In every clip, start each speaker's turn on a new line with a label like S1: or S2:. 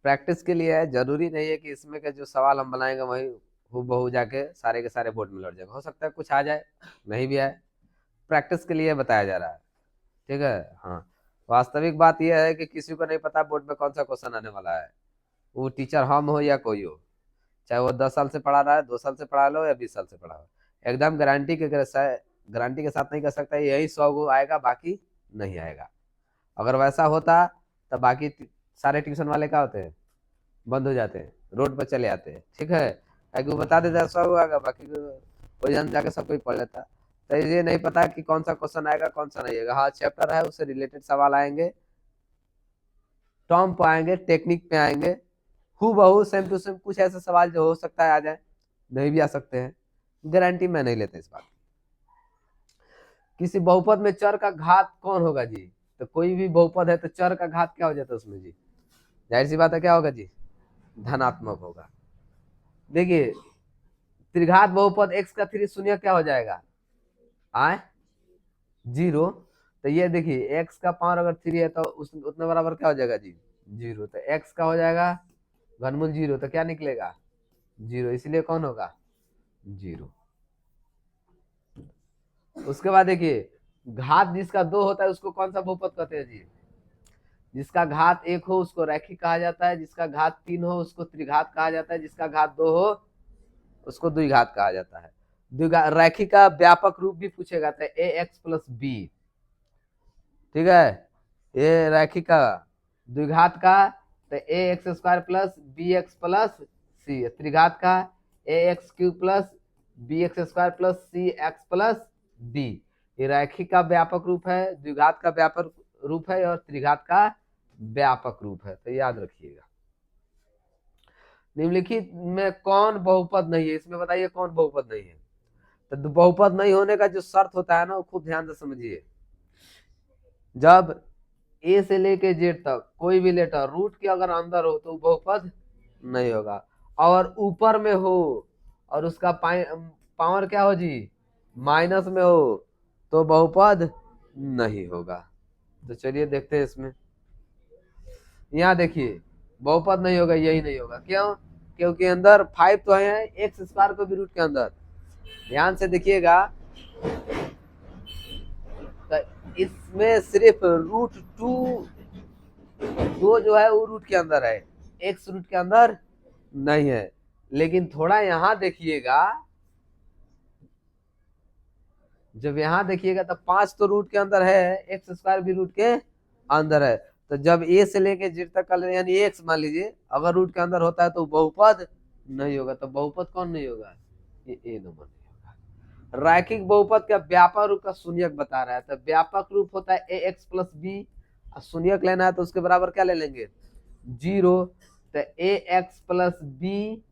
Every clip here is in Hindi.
S1: प्रैक्टिस के लिए है, जरूरी नहीं है कि इसमें के जो सवाल हम बनाएंगे वही हूबहू जाके सारे के सारे बोर्ड में लौट जाएगा, हो सकता है कुछ आ जाए नहीं भी आए, प्रैक्टिस के लिए बताया जा रहा है। ठीक है। हाँ, वास्तविक बात यह है कि किसी को नहीं पता बोर्ड में कौन सा क्वेश्चन आने वाला है, वो टीचर हम हो या कोई हो, चाहे वो 10 साल से पढ़ा रहा है, 2 साल से पढ़ा लो या 20 साल से पढ़ा हो, एकदम गारंटी के साथ नहीं कर सकता यही 100 आएगा बाकी नहीं आएगा। अगर वैसा होता तो बाकी सारे ट्यूशन वाले क्या होते हैं, बंद हो जाते हैं, रोड पर चले आते हैं। ठीक है, ताकि वो बता देता 100 आएगा बाकी कोई जन जाके सब कोई पढ़ लेता। तो ये नहीं पता कि कौन सा क्वेश्चन आएगा कौन सा नहीं आएगा। हाँ, चैप्टर है उससे रिलेटेड सवाल आएंगे, टर्म पे आएंगे, टेक्निक पे आएंगे, हूबहू सेम टू सेम कुछ ऐसे सवाल जो हो सकता है आ जाए, नहीं भी आ सकते हैं, गारंटी मैं नहीं लेता इस बात की। किसी बहुपद में चर का घात कौन होगा जी, तो कोई भी बहुपद है तो चर का घात क्या हो जाता है उसमें जी, जाहिर सी बात है क्या होगा जी, धनात्मक होगा। देखिए त्रिघात बहुपद x का 3 शून्य क्या हो जाएगा, आए 0। तो ये देखिए x का पावर अगर 3 है तो उतने बराबर क्या हो जाएगा जी, 0। तो x का हो जाएगा घनमूल 0, तो क्या निकलेगा 0, इसलिए कौन होगा 0। उसके बाद देखिए घात जिसका 2 होता है उसको कौन सा बहुपद कहते हैं जी, जिसका घात 1 हो उसको रैखिक कहा जाता है, जिसका घात 3 हो उसको त्रिघात कहा जाता है, जिसका घात 2 हो उसको द्विघात कहा जाता है। रैखिक का व्यापक रूप भी पूछेगा तो ए एक्स प्लस बी। ठीक है, ये रैखिक का। द्विघात का तो a x square plus b x plus c. त्रिघात का a x cube plus b x square plus c x plus d. ये रैखिक का व्यापक रूप है, द्विघात का व्यापक रूप है और त्रिघात का व्यापक रूप है, तो याद रखिएगा। निम्नलिखित में कौन बहुपद नहीं है, इसमें बताइए कौन बहुपद नहीं है। तो बहुपद नहीं होने का जो शर्त होता है ना वो खूब ध्यान से समझिए। जब ए से लेके जेड तक कोई भी लेटर रूट के अगर अंदर हो तो बहुपद नहीं होगा, और ऊपर में हो और उसका पावर क्या हो जी माइनस में हो तो बहुपद नहीं होगा। तो चलिए देखते हैं इसमें। यहाँ देखिए बहुपद नहीं होगा, यही नहीं होगा, क्यों, क्योंकि अंदर 5 तो है एक्स स्क्वायर को भी रूट के अंदर। ध्यान से देखिएगा तो इसमें सिर्फ रूट 2 जो है वो रूट के अंदर है, एक्स रूट के अंदर नहीं है। लेकिन थोड़ा यहां देखिएगा, जब यहां देखिएगा तो 5 तो रूट के अंदर है, एक्स स्क्वायर भी रूट के अंदर है। तो जब ए से लेके जेड तक का यानी एक्स मान लीजिए अगर रूट के अंदर होता है तो बहुपद नहीं होगा। तो बहुपद कौन नहीं होगा, ये ए नंबर नहीं होगा। रैखिक बहुपद का व्यापक रूप का शून्यक बता रहा है, तो व्यापक रूप होता है ए एक्स प्लस बी, शून्यक लेना है तो उसके बराबर क्या ले लेंगे 0। तो ए एक्स प्लस बी,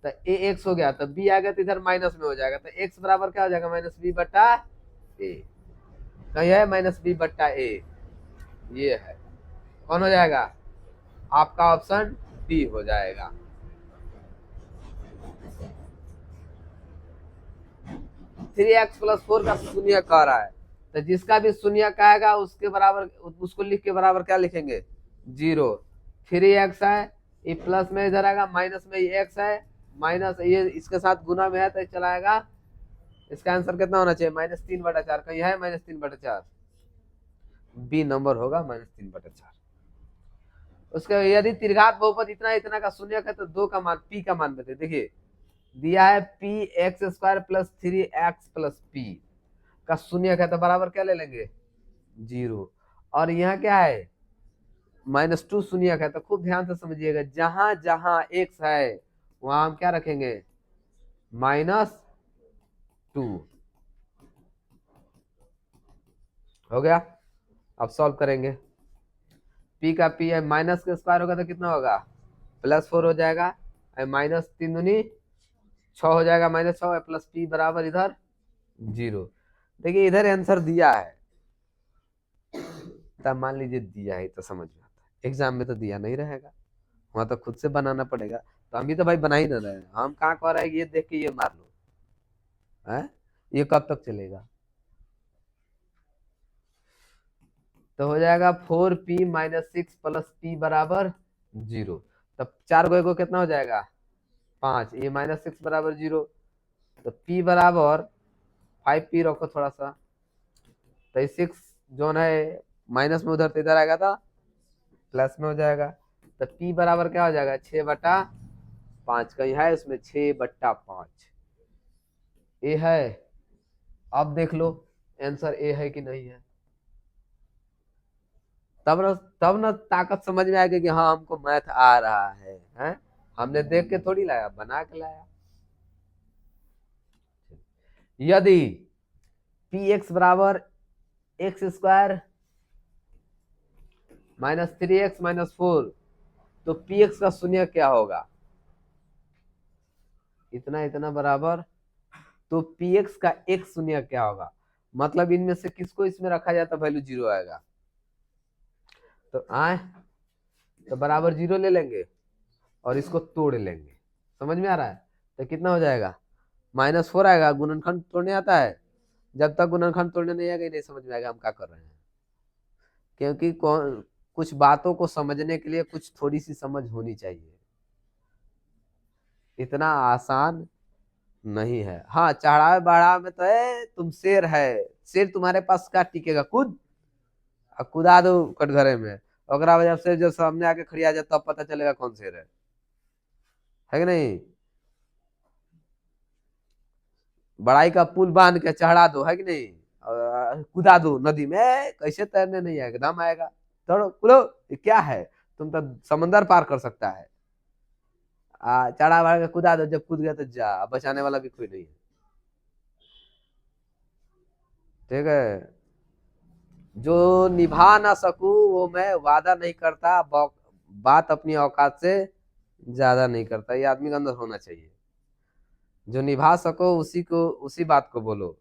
S1: तो ए एक्स हो गया तो बी आ गया तो इधर माइनस में हो जाएगा, तो एक्स बराबर क्या हो जाएगा माइनस बी बट्टा ए। कहीं है माइनस बी बट्टा ए, ये है, कौन हो जाएगा आपका ऑप्शन डी हो जाएगा। थ्री एक्स प्लस 4 का शून्य कह रहा है, तो जिसका भी शून्य कहेगा उसके बराबर उसको लिख के बराबर क्या लिखेंगे 0। 3x है, ये प्लस में इधर आएगा, माइनस में ये x है, माइनस ये इसके साथ गुना में है तो चलाएगा। इसका आंसर कितना होना चाहिए -3/4, कहीं है -3/4, बी नंबर होगा -3/4। उसके यदि त्रिघात बहुपद इतना इतना का शून्य है तो 2 का मान p का मान बते। देखिए दिया है P x square plus 3x plus P का शून्य है तो बराबर क्या ले लेंगे 0। और यहाँ क्या है -2 शून्य है, तो खूब ध्यान से समझिएगा, जहां जहां x है वहां हम क्या रखेंगे -2। हो गया, अब सॉल्व करेंगे। p का p है, माइनस के स्क्वायर होगा तो कितना होगा +4 हो जाएगा, -3 दूनी 6 हो जाएगा, -6 प्लस p बराबर इधर 0। देखिए इधर आंसर दिया है, तब मान लीजिए दिया है तो समझ में आता है, एग्जाम में तो दिया नहीं रहेगा, वहां तो खुद से बनाना पड़ेगा। तो हम भी तो भाई बना ही ना रहे, हम कहाँ कह रहे हैं ये देख के ये मार लो है, ये कब तक चलेगा। तो हो जाएगा 4p - 6 प्लस p बराबर 0। तब 4 को 1 को कितना हो जाएगा 5, ये -6 बराबर 0। तो p बराबर 5p रखो थोड़ा सा, तो 6 जो है माइनस में उधर तो इधर आएगा था प्लस में हो जाएगा। तो p बराबर क्या हो जाएगा 6/5, कहीं है उसमें 6/5 ए है। अब देख लो आंसर ए है कि नहीं है, तब ना ताकत समझ में आएगी कि हाँ हमको मैथ आ रहा है, हैं? हमने देख के थोड़ी लाया, बना के लाया। यदि पी एक्स बराबर x² -3x -4, तो पी एक्स का शून्य क्या होगा, इतना इतना बराबर, तो पी एक्स का एक शून्य क्या होगा, मतलब इनमें से किसको इसमें रखा जाए तो वैल्यू 0 आएगा। तो आए तो बराबर 0 ले लेंगे और इसको तोड़ लेंगे, समझ में आ रहा है। तो कितना हो जाएगा -4 आएगा। गुणनखंड तोड़ने आता है, जब तक गुणनखंड तोड़ने नहीं आएगा नहीं समझ में आएगा हम क्या कर रहे हैं, क्योंकि कुछ बातों को समझने के लिए कुछ थोड़ी सी समझ होनी चाहिए, इतना आसान नहीं है। हाँ चढ़ावे बढ़ावे में तो है, तुम शेर है, शेर तुम्हारे पास क्या टिकेगा, कूदा दो कटघरे में, ओकरा वजह से जो सामने आके खड़ी आ जाए तब पता चलेगा कौन शेर है कि नहीं। बड़ाई का पुल बांध के चढ़ा दो, है कि नहीं, कूदा दो नदी में, कैसे तैरने नहीं आएगा, दम आएगा। चढ़ो कूदो, ये क्या है, तुम तो समंदर पार कर सकता है। चढ़ा बढ़ा के कूदा दो, जब कूद गया तो जा, बचाने वाला भी कोई नहीं है, ठीक है। जो निभा ना सकूं वो मैं वादा नहीं करता, बात अपनी औकात से ज्यादा नहीं करता, ये आदमी के अंदर होना चाहिए। जो निभा सको उसी बात को बोलो,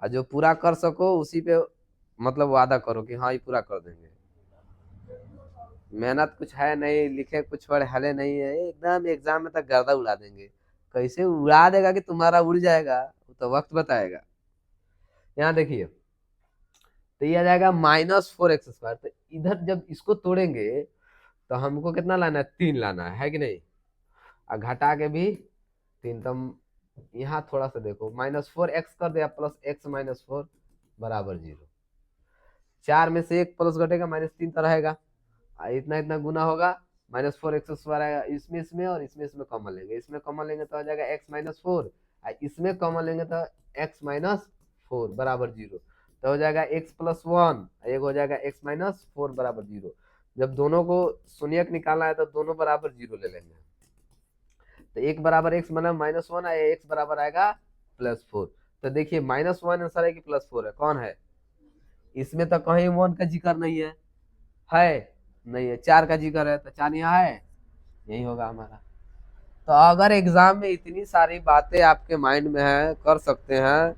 S1: और जो पूरा कर सको उसी पे मतलब वादा करो कि हाँ ये पूरा कर देंगे। मेहनत कुछ है नहीं, लिखे कुछ पढ़े हले नहीं है, एकदम एग्जाम में तक गर्दा उड़ा देंगे। कैसे उड़ा देगा कि तुम्हारा उड़ जाएगा, वो तो वक्त बताएगा। यहाँ देखिए, तो ये आ जाएगा -4x²। तो इधर जब इसको तोड़ेंगे तो हमको कितना लाना है, 3 लाना है कि नहीं, और घटा के भी 3। तो यहाँ थोड़ा सा देखो, -4x कर दिया प्लस x -4 बराबर 0। 4 में से 1 प्लस घटेगा -3 तो रहेगा, इतना इतना गुना होगा, -4x² आएगा, इसमें और इसमें कॉमन लेंगे, इसमें कॉमन लेंगे तो आ जाएगा x -4, इसमें कॉमन लेंगे तो x -4 बराबर 0। तो हो जाएगा x + 1, एक हो जाएगा x -4 बराबर 0। जब दोनों को शून्य निकालना है तो दोनों बराबर 0 ले लेंगे। तो एक बराबर x मतलब -1 है, x बराबर आएगा +4। तो देखिए -1 आंसर है कि +4 है, कौन है, इसमें तो कहीं 1 का जिक्र नहीं है नहीं है, 4 का जिक्र है, तो 4 यहाँ है, यही होगा हमारा। तो अगर एग्जाम में इतनी सारी बातें आपके माइंड में है, कर सकते हैं,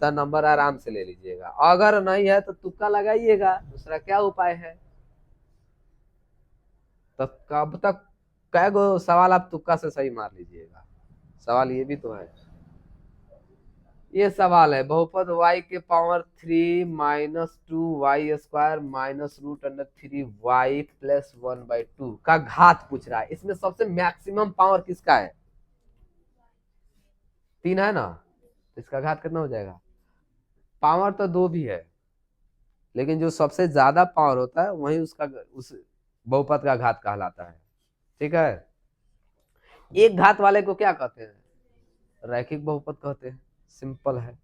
S1: तो नंबर आराम से ले लीजिएगा। अगर नहीं है तो तुक्का लगाइएगा, दूसरा क्या उपाय है। तो कब तक कै गो सवाल आप तुक्का से सही मार लीजिएगा, सवाल ये भी तो है। ये सवाल है, बहुपद y के पावर 3 -2y² -√3y + 1/2 का घात पूछ रहा है। इसमें सबसे मैक्सिमम पावर किसका है, 3 है ना, तो इसका घात कितना हो जाएगा। पावर तो 2 भी है, लेकिन जो सबसे ज्यादा पावर होता है वही उस बहुपद का घात कहलाता है, ठीक है। एक घात वाले को क्या कहते हैं, रैखिक बहुपद कहते हैं, सिंपल है।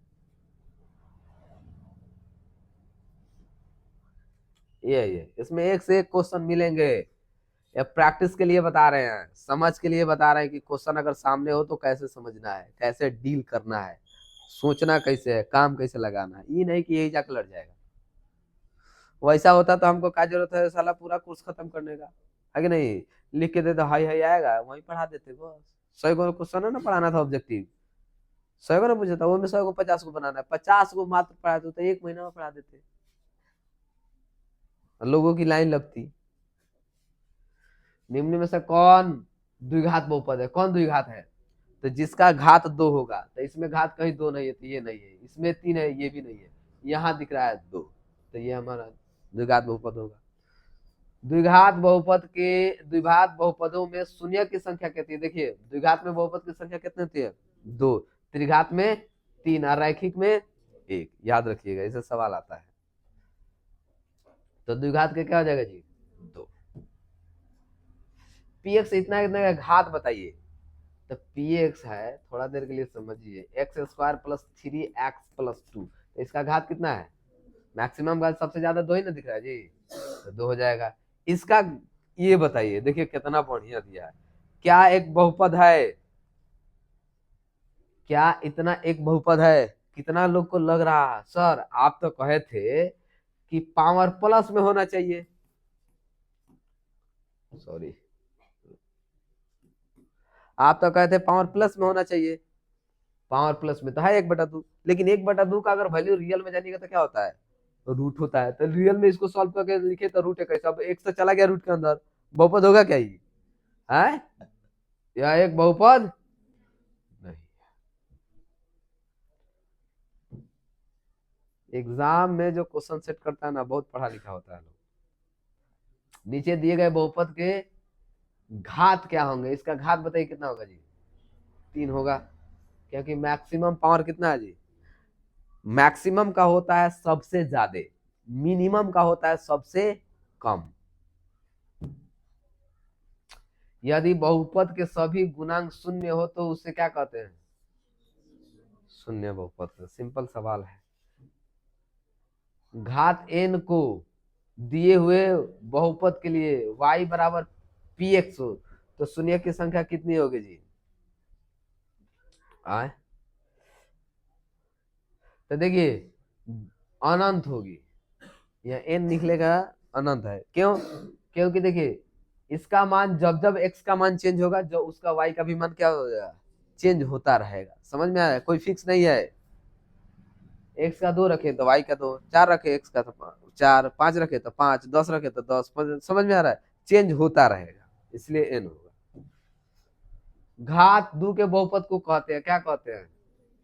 S1: ये इसमें एक से एक क्वेश्चन मिलेंगे, या प्रैक्टिस के लिए बता रहे हैं, समझ के लिए बता रहे हैं कि क्वेश्चन अगर सामने हो तो कैसे समझना है, कैसे डील करना है, सोचना कैसे है, काम कैसे लगाना है, ये नहीं कि यही जाकर लड़ जाएगा। वैसा होता तो हमको क्या जरूरत है साला पूरा कोर्स खत्म करने का, है कि नहीं, लिख के दे दो हाई हाई आएगा वहीं पढ़ा देते बस। 100 गो क्वेश्चन है ना, पढ़ाना था ऑब्जेक्टिव, 100 को ना पूछा था, वो में 100 को 50 को बनाना है, 50 को मात्र पढ़ा दो तो 1 महीना में पढ़ा देते, लोगों की लाइन लगती। निम्न में से कौन द्विघात बहुपद है, कौन द्विघात है, तो जिसका घात 2 होगा, तो इसमें घात कहीं 2 नहीं है, तो ये नहीं है, इसमें 3 है, ये भी नहीं है, यहाँ दिख रहा है 2, तो ये हमारा द्विघात बहुपद होगा। द्विघात बहुपद के द्विघात बहुपदों में शून्य की संख्या कितनी है? देखिए द्विघात में बहुपद की संख्या कितनी होती है? 2, त्रिघात में 3 और रैखिक में 1। याद रखिएगा, इसे सवाल आता है। तो द्विघात के क्या हो जाएगा जी? 2। पीएक्स इतना इतना का घात बताइए। तो पीएक्स है, थोड़ा देर के लिए समझिए, x square plus 3x plus 2, तो इसका घात कितना है? मैक्सिमम घात सबसे ज्यादा 2 ही ना दिख रहा है जी, तो 2 हो जाएगा। इसका ये बताइए, देखिए कितना बढ़िया दिया है। क्या एक बहुपद है? क्या इतना एक बहुपद है? कितना लोग को लग रहा है सर आप तो कहे थे कि पावर प्लस में होना चाहिए। सॉरी, आप तो कहे थे पावर प्लस में होना चाहिए। पावर प्लस में तो है 1/2, लेकिन 1/2 का अगर वैल्यू रियल में जानिएगा तो क्या होता है? तो रूट होता है। तो रियल में इसको सॉल्व करके लिखे तो रूट है कैसे? अब एक से चला गया रूट के अंदर, बहुपद होगा क्या ये? है या एक बहुपद नहीं? एग्जाम में जो क्वेश्चन सेट करता है ना, बहुत पढ़ा लिखा होता है लोग। नीचे दिए गए बहुपद के घात क्या होंगे? इसका घात बताइए कितना होगा जी? 3 होगा, क्योंकि मैक्सिमम पावर कितना है जी? मैक्सिमम का होता है सबसे ज्यादा, मिनिमम का होता है सबसे कम। यदि बहुपद के सभी गुणांक शून्य हो तो उसे क्या कहते हैं? शून्य बहुपद। सिंपल सवाल है। घात n को दिए हुए बहुपद के लिए y बराबर px हो तो शून्य की संख्या कितनी होगी जी? आए तो देखिए अनंत होगी, या n निकलेगा अनंत है। क्यों? क्योंकि देखिए इसका मान जब जब x का मान चेंज होगा, जो उसका y का भी मान क्या हो जाएगा? चेंज होता रहेगा। समझ में आया? कोई फिक्स नहीं है। x का 2 रखे तो y का 2, 4 रखे x का तो 4, 5 रखे तो 5, 10 रखे तो 10। समझ में आ रहा है? चेंज होता रहेगा, इसलिए n होगा। घात 2 के बहुपद को कहते हैं, क्या कहते हैं?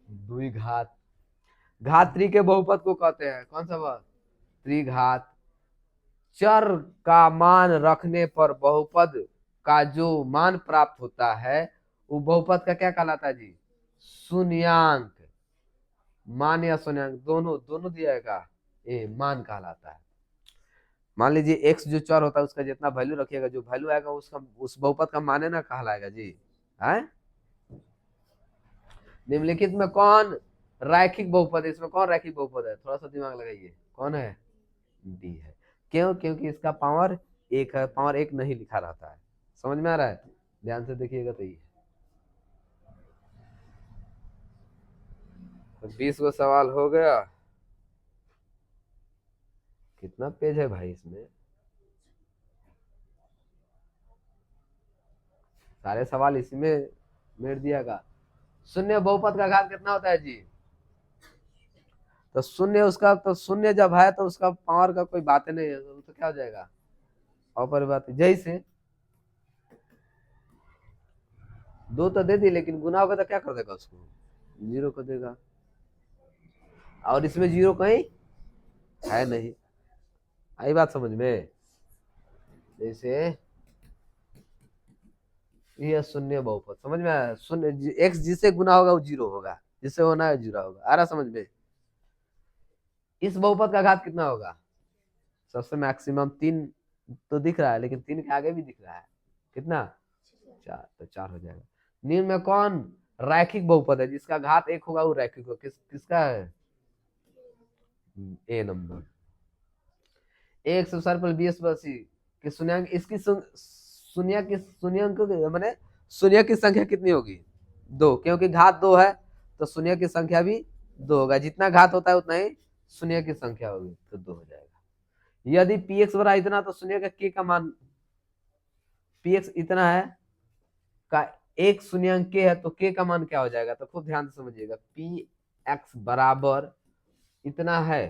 S1: द्विघात। घात 3 के बहुपद को कहते हैं कौन सा बात? त्रिघात। चर का मान रखने पर बहुपद का जो मान प्राप्त होता है वो बहुपद का क्या कहलाता है जी? शून्यांक। मान या शून्यांक दोनों दोनों दिया का ये मान कहलाता है। मान लीजिए एक्स जो चर होता है उसका जितना वैल्यू रखिएगा, जो वैल्यू आएगा उसका उस बहुपद का मान है ना कहलाएगा जी। है निम्नलिखित में कौन रैखिक बहुपद है? इसमें कौन रैखिक बहुपद है? थोड़ा सा दिमाग लगाइए, कौन है? डी है। क्यों? क्योंकि इसका पावर 1 है, पावर 1 नहीं लिखा रहता है। समझ में आ रहा है? ध्यान से देखिएगा तो ये 20 गो सवाल हो गया। कितना पेज है भाई इसमें? सारे सवाल इसी में मेर दियागा। शून्य बहुपद का घात कितना होता है जी? तो शून्य उसका, तो शून्य जब है तो उसका पावर का कोई बात नहीं है, तो क्या हो जाएगा? अपरिवर्तित। जैसे 2 तो दे दी, लेकिन गुना होगा तो क्या कर देगा? उसको 0 कर देगा, और इसमें 0 कहीं है नहीं। आई बात समझ में? जैसे यह शून्य बहुपद, समझ में आया? शून्य एक्स जिससे गुना होगा वो 0 होगा, जिससे होना है 0 होगा। आ रहा समझ में? इस बहुपद का घात कितना होगा? सबसे मैक्सिमम 3 तो दिख रहा है, लेकिन 3 के आगे भी दिख रहा है। कितना? 4, तो 4 हो जाएगा। निम्न में कौन रैखिक बहुपद है जिसका घात 1 होगा? वो रैखिक हो किसका है? ए नंबर। एक सौ सर पर 20 कि शून्यंक इसकी शून्य की शून्यंक मैंने शून्य की संख्या कितनी होगी? 2, क्योंकि घात 2 है तो शून्य की संख्या भी 2 होगा। जितना घात होता है उतना ही शून्य की संख्या होगी, तो 2 हो जाएगा। यदि px बड़ा इतना तो शून्य का k का मान, px इतना है का एक शून्यंक k है, तो k का मान क्या हो जाएगा? तो खूब ध्यान से समझिएगा। px बराबर इतना है,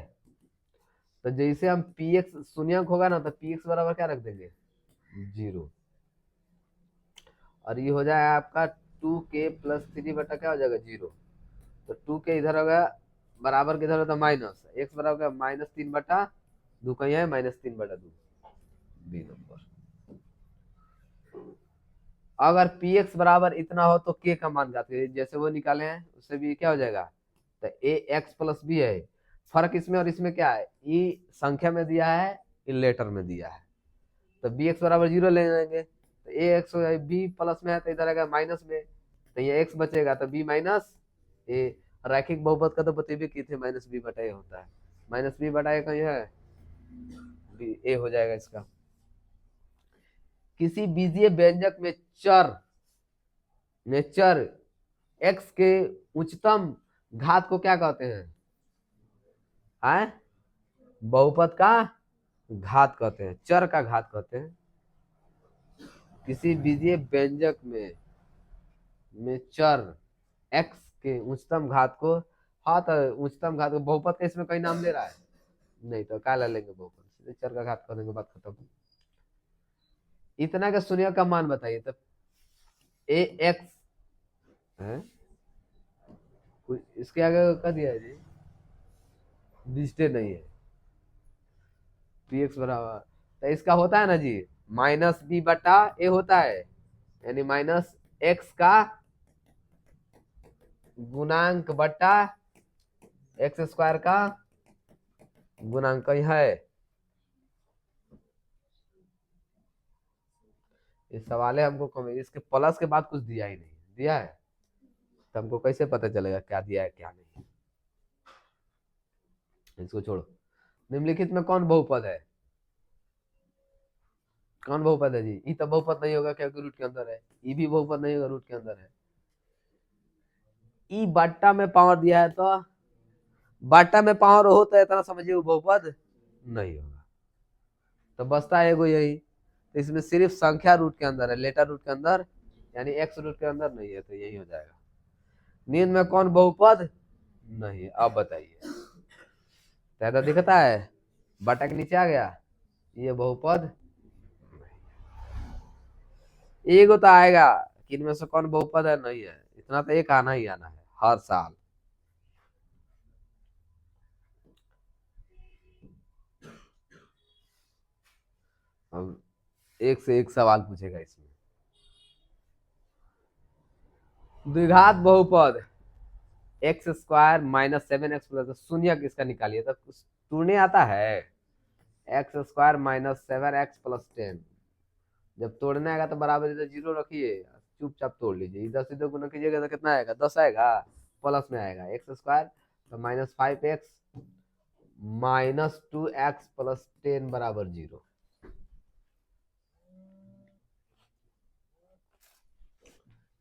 S1: तो जैसे हम px शून्यंक होगा ना, तो px बराबर क्या रख देंगे? 0। और ये हो जाएगा आपका 2k प्लस 3 बटा क्या हो जाएगा? 0। तो 2k इधर होगा बराबर किधर होता? माइनस। x बराबर -3 बटा 2 कहीं है -3 बटा 2, 2। अगर पी एक्स बराबर इतना हो तो के का मान ज्ञात करिए, जैसे वो निकाले हैं उससे भी क्या हो जाएगा, तो ए एक्स प्लस बी है। फर्क इसमें और इसमें क्या है, ई संख्या में दिया है, ई लेटर में दिया है। तो बी एक्स बराबर जीरो ले लेंगे, तो ए एक्स बी प्लस में है तो इधर आएगा माइनस में, तो ये एक्स बचेगा तो बी माइनस ए। रैखिक बहुपद का तो बतेबे किए थे, माइनस बी बटा ए होता है, माइनस बी बटा ए कहीं है, बी ए हो जाएगा इसका। किसी बीजीय व्यंजक में चर चर एक्स के उच्चतम घात को क्या कहते हैं, आए बहुपद का घात कहते हैं, चर का घात कहते हैं। किसी बीजीय व्यंजक में चर एक्स के उच्चतम घात को, हाँ तो उच्चतम घात को बहुपद का इसमें कहीं नाम ले रहा है, नहीं तो क्या ले लेंगे बहुपद, सीधे चर का घात कर देंगे, बात खत्म। इतना का शून्य का मान बताइए, तो ए एक्स है, इसके आगे कर दिया है जी, डिजिटे नहीं है, पी एक्स बराबर, तो इसका होता है ना जी माइनस बी बटा ए होता है, यानी माइनस एक्स का गुणांक बटा एक्स स्क्वायर का गुणांक है। इस सवाल है हमको इसके प्लस के बाद कुछ दिया ही नहीं, दिया है तो हमको कैसे पता चलेगा क्या दिया है क्या नहीं। इसको छोड़ो। निम्नलिखित में कौन बहुपद है, कौन बहुपद है जी, ई तो बहुपद नहीं होगा क्योंकि रूट के अंदर है, ई भी बहुपद नहीं होगा रूट के अंदर है। ई बाटा में पावर दिया है तो बाटा में पावर हो तो इतना समझिए वो बहुपद नहीं होगा, तो बचता है एगो यही, तो इसमें सिर्फ संख्या रूट के अंदर है, लेटर रूट के अंदर, यानी एक्स रूट के अंदर नहीं है, तो यही हो जाएगा। नींद में कौन बहुपद नहीं है, अब बताइए, तो दिखता है बाटा के नीचे आ गया, ये बहुपद एगो तो आएगा कि इनमें से कौन बहुपद है, नहीं है, इतना तो एक आना ही आना है हर साल। अब एक से एक सवाल पूछेगा इसमें। द्विघात बहुपद x square minus seven x plus शून्य किसका निकालिए, तो टूरने आता है, x square minus seven x plus ten, जब तोड़ने आएगा तो बराबर इधर जीरो रखिए, चुपचाप तोड़ लीजिए, इधर से गुना कीजिएगा तो कितना आएगा, 10 आएगा, प्लस में आएगा एक्स स्क्वायर, तो minus five x minus two x plus ten बराबर जीरो।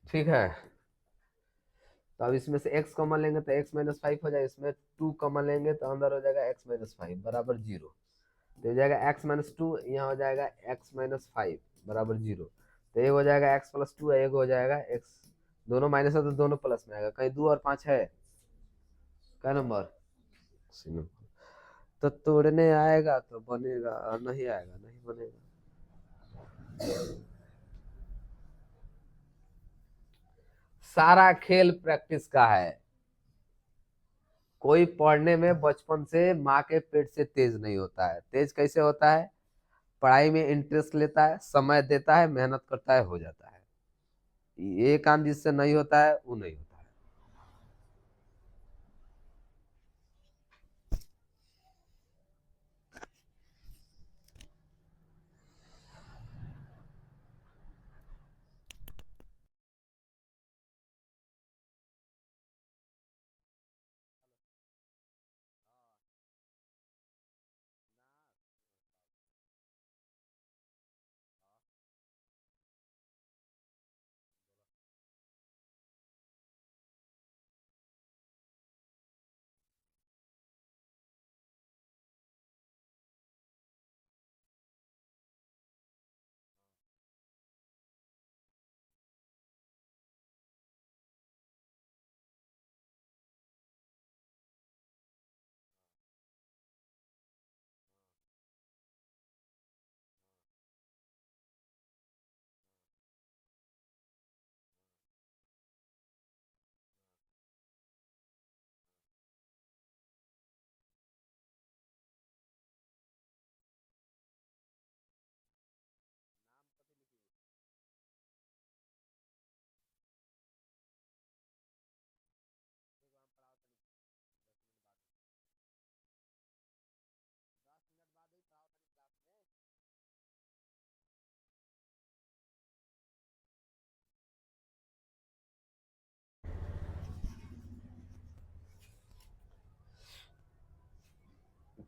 S1: ठीक है, तो अब इसमें से x कॉमन लेंगे तो x माइनस फाइव हो जाएगा, इसमें 2 कॉमन लेंगे तो अंदर हो जाएगा x माइनस फाइव बराबर जीरो, तो हो जाएगा x माइनस टू, यहाँ हो जाएगा x माइनस फाइव बराबर जीरो, तो एक हो जाएगा x प्लस टू, एक हो जाएगा x, दोनों माइनस है तो दोनों प्लस में आएगा, कहीं 2 और 5 है, क्या नंबर, सी नंबर, तो तोड़ने आएगा तो बनेगा, और नहीं आएगा नहीं बनेगा। सारा खेल प्रैक्टिस का है, कोई पढ़ने में बचपन से माँ के पेट से तेज नहीं होता है, तेज कैसे होता है, पढ़ाई में इंटरेस्ट लेता है, समय देता है, मेहनत करता है, हो जाता है। ये काम जिससे नहीं होता है वो नहीं होता है।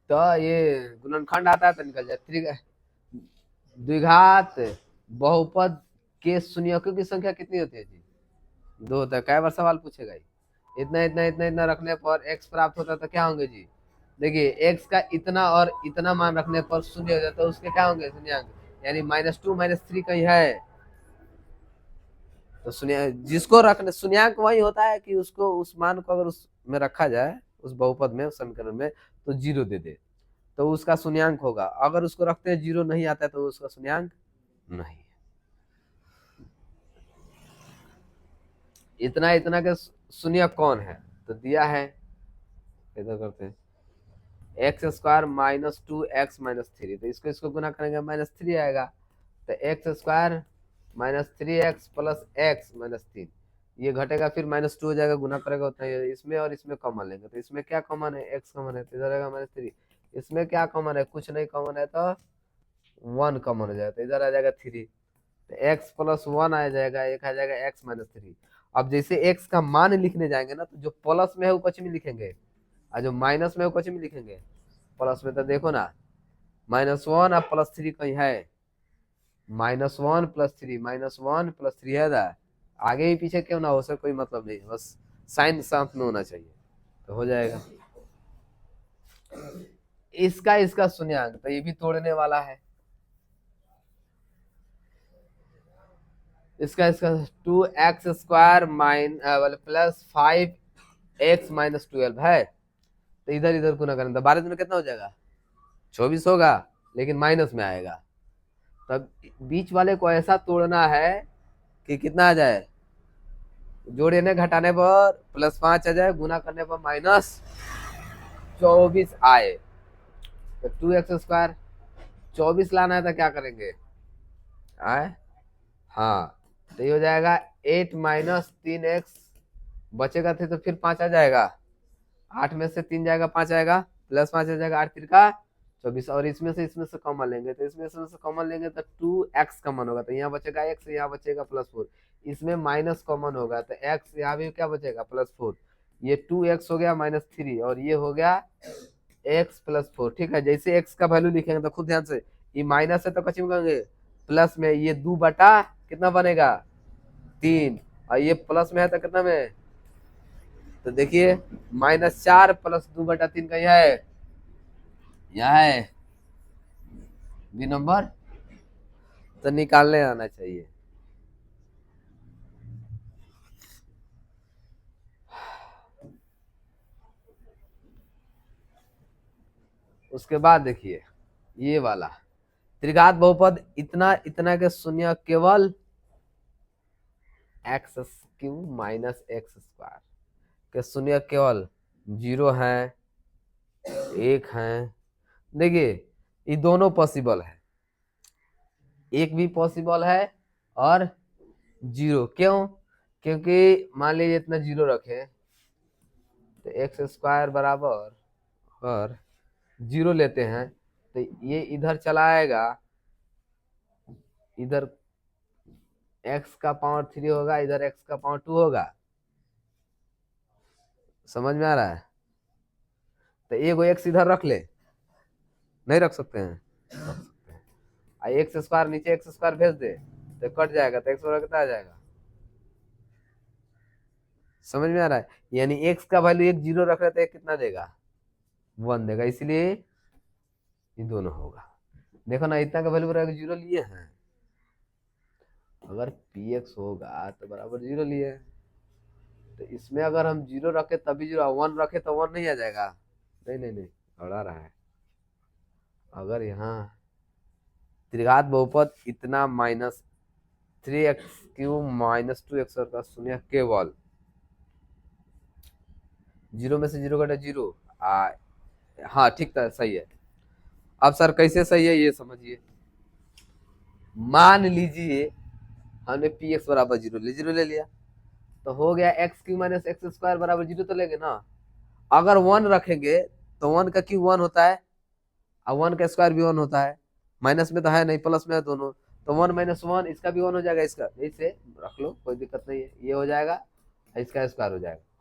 S1: तो ये गुणनखंड आता है तो निकल जाए। द्विघात बहुपद के शून्यकों की संख्या कितनी होती है जी? 2 होता है। कई बार सवाल पूछेगा ही। इतना इतना इतना इतना रखने पर x प्राप्त होता है तो क्या होंगे जी? देखिए x का इतना और इतना मान रखने पर शून्य हो जाता है, उसके क्या होंगे शून्यंक, यानी -2 -3 कहीं है तो शून्य जिसको रखने शून्यंक वही होता है कि उसको उस मान को अगर उसमें रखा जाए उस बहुपद में उस समीकरण में तो 0 दे दे तो उसका शून्यंक होगा। अगर उसको रखते हैं 0 नहीं आता है तो उसका शून्यंक नहीं। इतना इतना के शून्य कौन है तो दिया है, इधर करते हैं एक्स स्क्वायर -2x-3, तो इसको इसको गुना करेंगे -3 आएगा तो एक्स स्क्वायर -3x + x-3, ये घटेगा फिर -2 हो जाएगा, गुना करेगा उतना ही। इसमें और इसमें कॉमन लेंगे तो इसमें क्या कॉमन है, x कॉमन है तो इधर आएगा -3। इसमें क्या कॉमन है, कुछ नहीं कॉमन है तो 1 कॉमन हो जाएगा तो इधर आ जाएगा 3, तो x + 1 आ जाएगा, एक आ जाएगा x -3। अब जैसे x का मान लिखने जाएंगे ना तो जो प्लस में है वो कुछ में लिखेंगे और जो माइनस में है वो कुछ में लिखेंगे प्लस में। तो देखो ना -1 और +3 कहीं है, -1 + 3 -1 + 3 है ना, आगे ही पीछे क्यों ना हो सर कोई मतलब नहीं, बस साइन साथ में होना चाहिए तो हो जाएगा। इसका इसका शून्यंक तो ये भी तोड़ने वाला है, इसका इसका 2x स्क्वायर + 5x - 12 है तो इधर इधर गुना करें तो 12 दिन में कितना हो जाएगा 24 होगा, लेकिन माइनस में आएगा। तब बीच वाले को ऐसा तोड़ना है कि कितना आ जाए, जोड़ने घटाने पर +5 आ जाए, गुना करने पर -24 आए। तो 2x स्क्वायर 24 लाना है तो क्या करेंगे आए, हाँ तो ये हो जाएगा 8 - 3x, बचेगा थे तो फिर 5 आ जाएगा, 8 में से 3 जाएगा 5 आएगा, +5 आ जाएगा, 8 3 का 24, और इसमें से कॉमन लेंगे तो इसमें से कॉमन लेंगे तो 2x कॉमन होगा तो यहाँ बचेगा x, यहाँ बचेगा +4, इसमें माइनस कॉमन होगा तो x यहाँ भी क्या बचेगा +4, ये 2x हो गया -3 और ये हो गया x +4। ठीक है, जैसे x का वैल्यू लिखेंगे तो खुद ध्यान से, ये माइनस है तो कच्ची में कहेंगे प्लस में, ये 2 बटा कितना बनेगा 3, और ये प्लस में है तो कितना में, तो देखिए -4 + 2 बटा 3 का यह है, यहाँ है बी नंबर, तो निकालने आना चाहिए। उसके बाद देखिए ये वाला त्रिघात बहुपद इतना इतना के शून्य केवल x³ - x² के शून्य केवल 0 है 1 है। देखिए ये दोनों पॉसिबल है, एक भी पॉसिबल है और 0, क्यों, क्योंकि मान लीजिए इतना 0 रखे तो x² बराबर और 0 लेते हैं तो ये इधर चला आएगा, इधर x का पावर 3 होगा, इधर x का पावर 2 होगा, समझ में आ रहा है। तो एगो x इधर रख ले, नहीं रख सकते हैं, रख सकते हैं। x² नीचे x² भेज दे तो कट जाएगा तो x कितना आ जाएगा, समझ में आ रहा है। यानी x का वैल्यू 1 0 रख रहे तो कितना देगा 1 देगा, इसलिए ये दोनों होगा। देखो ना इतना का वैल्यू बराबर 0 लिए हैं, अगर px होगा तो बराबर 0 लिए, तो इसमें अगर हम 0 रखे तभी 0, 1 रखे तो 1 नहीं आ जाएगा, नहीं नहीं नहीं अड़ा रहा है। अगर यहाँ त्रिघात बहुपद इतना -3x³ - 2x का शून्य केवल 0 में से 0 घटा 0 हाँ ठीक था, सही है। अब सर कैसे सही है ये समझिए, मान लीजिए हमने px बराबर 0 ले लिया तो हो गया x³ - x² बराबर 0 तो लेंगे ना। अगर 1 रखेंगे तो 1 का क्यूब 1 होता है और 1 का स्क्वायर भी 1 होता है, माइनस में तो है नहीं प्लस में है दोनों, तो 1 - 1 इसका भी 1 हो जाएगा, इसका इसे रख लो कोई दिक्कत नहीं है, ये हो जाएगा इसका स्क्वायर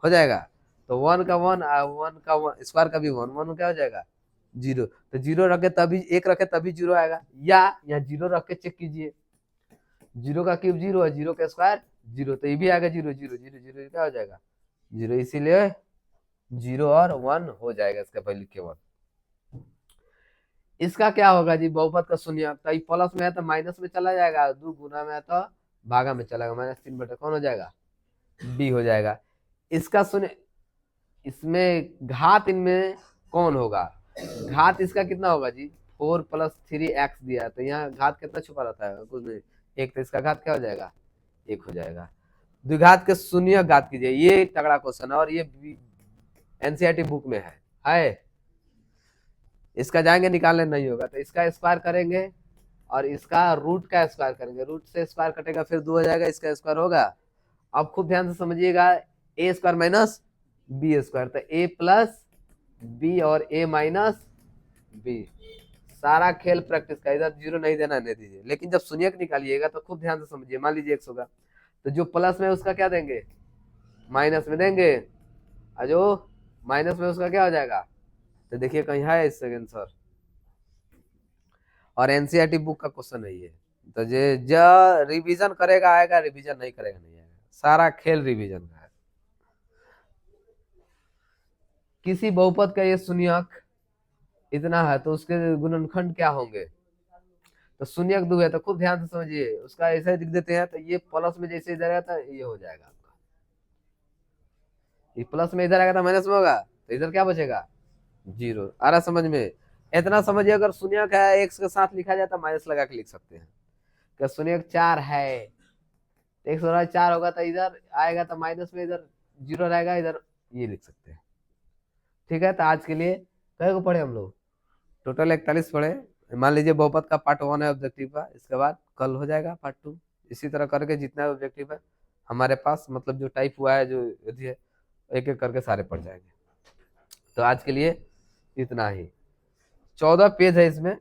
S1: हो जाएगा, तो 1 का 1 1 का स्क्वायर का भी 1 1 क्या हो जाएगा जीरो, तो जीरो रखे तभी, एक रखे तभी जीरो आएगा, या यहाँ जीरो रख के चेक कीजिए, जीरो का क्यूब जीरो है, जीरो का स्क्वायर जीरो, तो ये भी आएगा जीरो, जीरो जीरो जीरो क्या हो जाएगा जीरो, इसीलिए जीरो और वन हो जाएगा इसका वैल्यू केवल। इसका क्या होगा जी, बहुपद का शून्य, तो प्लस में है तो माइनस में चला जाएगा, दो गुना में है तो भागा में चलेगा, -3 कौन हो जाएगा बी हो जाएगा। इसका शून्य, इसमें घात इनमें कौन होगा, घात इसका कितना होगा जी 4 + 3x दिया, तो यहाँ घात कितना छुपा रहता है, कुछ नहीं, एक, तो इसका घात क्या हो जाएगा 1 हो जाएगा। द्विघात के शून्य घात कीजिए, ये तगड़ा क्वेश्चन है और ये एनसीईआरटी बुक में है, इसका जाएंगे निकालने नहीं होगा, तो इसका स्क्वायर करेंगे और इसका रूट का स्क्वायर करेंगे, रूट से स्क्वायर कटेगा फिर 2 हो जाएगा, इसका स्क्वायर होगा। अब खूब ध्यान से समझिएगा, ए स्क्वायर माइनस बी स्क्वायर, तो ए प्लस बी और ए माइनस बी, सारा खेल प्रैक्टिस का, इधर जीरो नहीं देना, नहीं दीजिए, लेकिन जब शून्यक निकालिएगा तो खूब ध्यान से समझिए, मान लीजिए x होगा, तो जो प्लस में उसका क्या देंगे माइनस में देंगे, और जो माइनस में उसका क्या हो जाएगा, तो देखिए कहीं है इससे आंसर, और एनसीईआरटी बुक का क्वेश्चन है ये, तो जो रिवीजन करेगा आएगा, रिवीजन नहीं करेगा नहीं आएगा, सारा खेल रिवीजन का है। किसी बहुपद का ये शून्यक इतना है तो उसके गुणनखंड क्या होंगे, तो शून्यक 2 है, तो खूब ध्यान से समझिए, उसका ऐसे लिख देते हैं, तो ये प्लस में जैसे इधर आता है ये हो जाएगा आपका, ये प्लस में इधर आएगा तो माइनस में होगा, तो इधर क्या बचेगा जीरो। आ रहा समझ में, इतना समझिए, अगर शून्यक है एक्स के साथ लिखा जाए तो माइनस लगा के लिख सकते हैं, कि शून्यक 4 है, एक्स हो रहा है 4 होगा तो इधर आएगा तो माइनस में इधर जीरो रहेगा, इधर ये लिख सकते हैं। ठीक है, तो आज के लिए कई को पढ़े हम लोग, टोटल 41 पढ़े, मान लीजिए बहुपद का पार्ट 1 है ऑब्जेक्टिव का, इसके बाद कल हो जाएगा पार्ट 2, इसी तरह करके जितना ऑब्जेक्टिव है हमारे पास, मतलब जो टाइप हुआ है, जो यदि है, एक एक करके सारे पढ़ जाएंगे। तो आज के लिए इतना ही, 14 पेज है इसमें,